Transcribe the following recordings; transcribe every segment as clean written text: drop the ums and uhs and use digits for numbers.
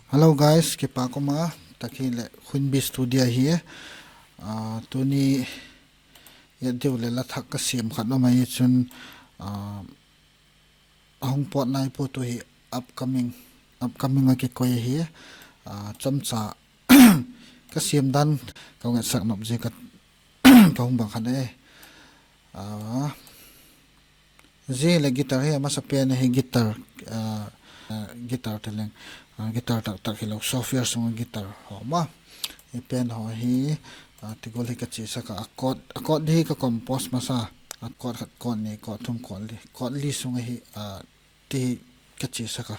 Hello guys, kipa ko ma takile Khunbi studio here. Tuni yadew le la thak ka sim khat no mai chun ahong pot nai po to hi upcoming ki ko hi chamcha ka sim dan ka ngat sak nop je ka ka hong bang khan e je le guitar he ma sa pen he guitar teleng guitar tak tak hilo software sung guitar ho ma e pen ho hi tigol hi ka chi sa ka akot hi ka compose ma sa akot khat kon ni ko thum kon li sung hi ti ka chi sa ka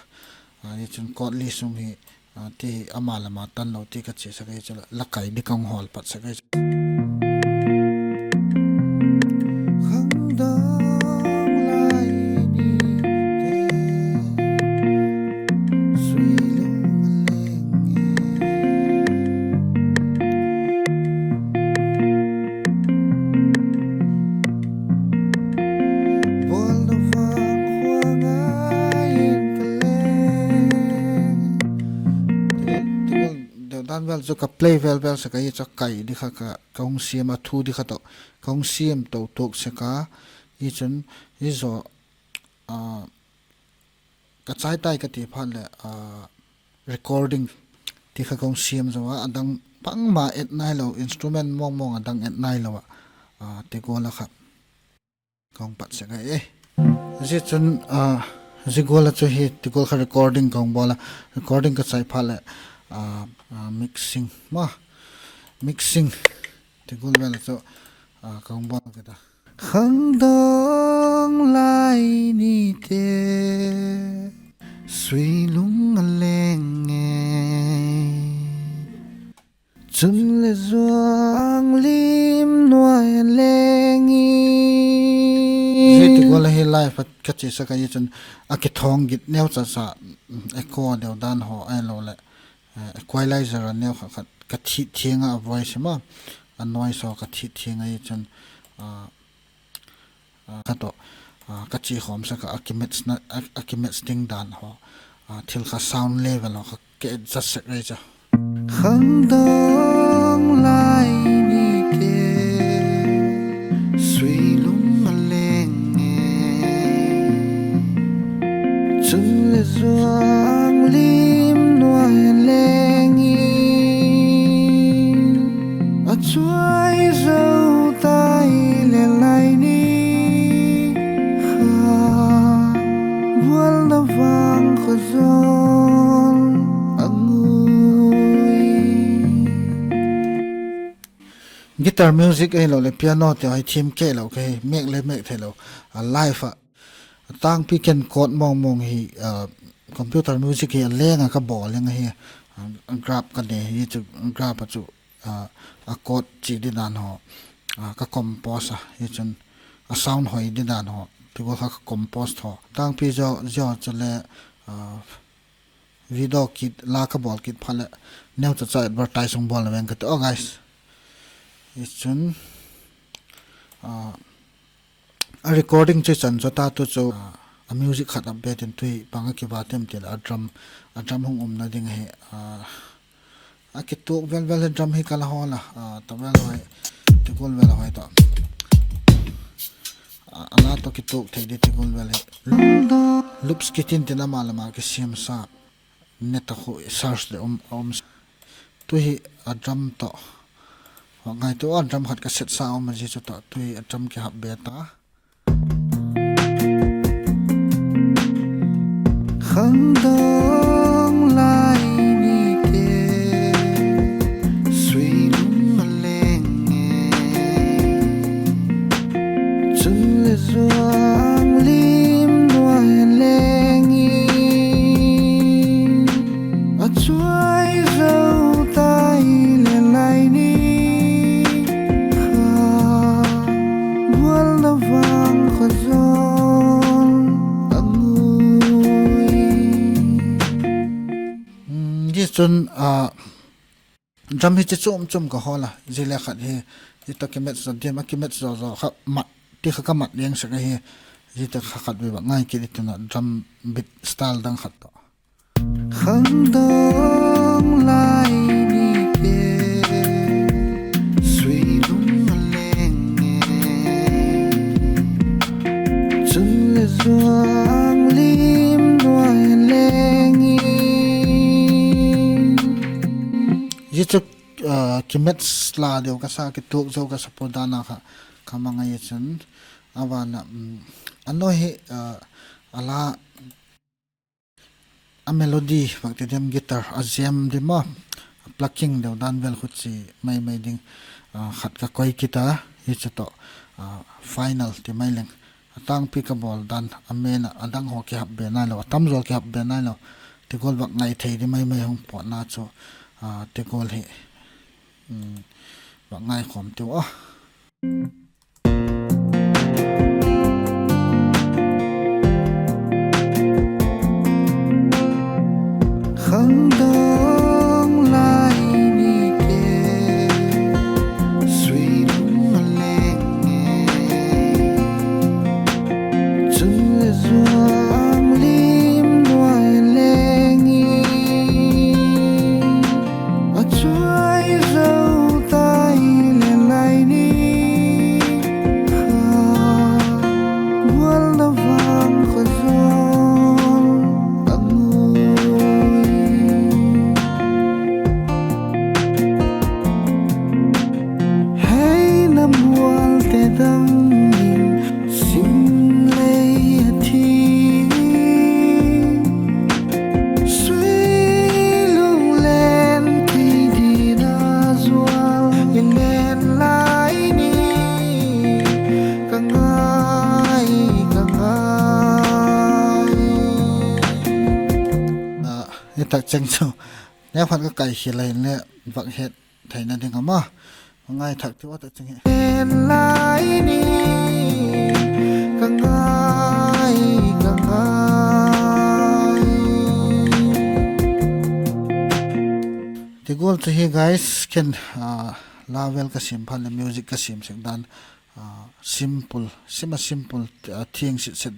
ni chun kon li sung hi ti amala ma tan lo ti ka chi sa ka hi chala lakai di kang hol pat sa ka dan vel zo ka play vel sa ka hi cha kai di kha ka kong siam a thu di kha to kong siam to tok se ka hi chun hi zo ka chai tai ka ti phan le recording ti kha kong siam zo adang pang ma et nai lo instrument mong adang et nai lo te ko la kha kong pat se ka ji chun zigola chu hi ti ko kha recording kong bola recording ka chai pha le mixing tigul bela so kong bon kita khang dong lai ni te sui lung leng chun le zuang lim noai lengi tigul hi life ka chi sa ka yi chun akithong git neu cha sa echo deu dan ho ai lo le equalizer ne ka thi thinga voice ma anoi so ka thi thinga I chun ka to ka chi khom sa ka akimet sting dan ho thil kha sound level ho ke just se re cha khang dong lai ni ke sui lung leng chun le zuang lim noai lengi a chuai zo tai le lai ni kha wal na wang kho zon angui guitar music ai lo le piano te ai thim ke lo ke mek the lo live tang pi ken kot mong hi computer music hi lenga ka bol lenga hi grab ka ne hi chu grab chu a code chi di dan ho ka compose hi chun a sound hoi di dan ho ti go ka compose ho tang pi jo chale video kit la ka bol kit phale new cha advertising bol wen ka to guys hi chun a recording che chan cho ta to cho a music khat up bet tui panga ki ba tem tel a drum hung na ding he a ki tok vel drum hi kala hola ta vel hoi ti gol vel hoi to ala to ki tok thei di ti gol vel he loops ki tin tin ama lama ki sim sa net ho search de tu hi a drum to ngai to a drum khat ka set sa ma ji cho to tui a drum ki hab beta khang dong lai ni ke sui lung leng chun le zuang lim noai lengi a chuai zo tai le lai ni kha wal na wang kho zon chun drum hi chum ka hola zile khat hi ita kemet so dem kemet zo kha mat ti kha kamat leng sa ka hi ita kha khat be ba ngai ki tuna drum beat style dang khat to khang dong lai ni ke suy lung leng nghe chân le doang lim doai leng yi chuk kimet sla deu ka sa ki tuk zo ka sapodana kha kamanga ye chun awana ano he ala a melody fakte dem guitar a jam dema plucking deu dan vel khut chi mai ding khat ka koi kita hi chato final ti mai leng atang pickable dan amena adang ho ki hab be na lo tam zol ki hab be na lo te gol bak ngai thei di mai hong po na cho te gol he bak ngai khom te o khang dong lai ni ke suy lung leng nghe chân le doang lim doai leng a chuai dâu tai le lai ni bual na vang kho tak cheng chu ne phan ka kai hi lai ne vak het thaina ding ama ngai thak tu ta cheng en lai ni ka ngai the goal to here guys can level ka sim phan music ka sim sek dan simple thing set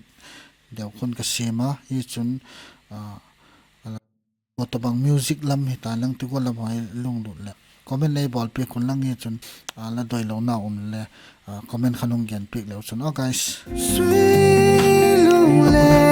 deu khun ka sima hi chun tabang music lam hi ta lang tu ko la bhai lung du le comment nei bol pe kun lang hi chun la doi lo na le comment khanung gen pik le chun guys sui lung le